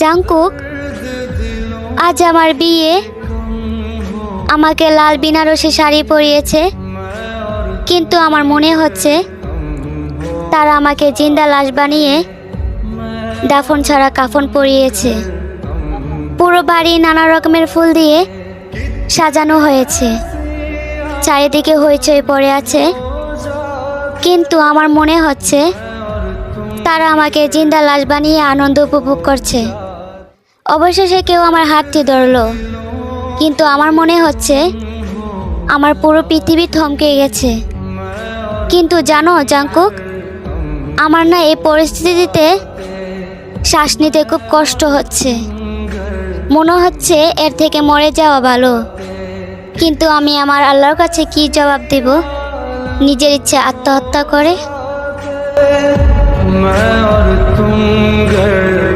Jungkook, আজ আমার বিয়ে। আমাকে লাল বেনারসি শাড়ি পরিয়েছে, কিন্তু আমার মনে হচ্ছে তারা আমাকে জিন্দা লাশ বানিয়ে দাফন ছাড়া কাফন পরিয়েছে। পুরো বাড়ি নানা রকমের ফুল দিয়ে সাজানো হয়েছে, চারিদিকে হইচই পড়ে আছে, কিন্তু আমার মনে হচ্ছে তারা আমাকে জিন্দা লাশ বানিয়ে আনন্দ উপভোগ করছে। অবশেষে কেউ আমার হাতটি ধরলো, কিন্তু আমার মনে হচ্ছে আমার পুরো পৃথিবী থমকে গেছে। কিন্তু জানো জাংকুক, আমার না এই পরিস্থিতিতে শ্বাস নিতে খুব কষ্ট হচ্ছে। মনে হচ্ছে এর থেকে মরে যাওয়া ভালো, কিন্তু আমি আমার আল্লাহর কাছে কি জবাব দেব? নিজের ইচ্ছে আত্মহত্যা করে। मैं और तुम घर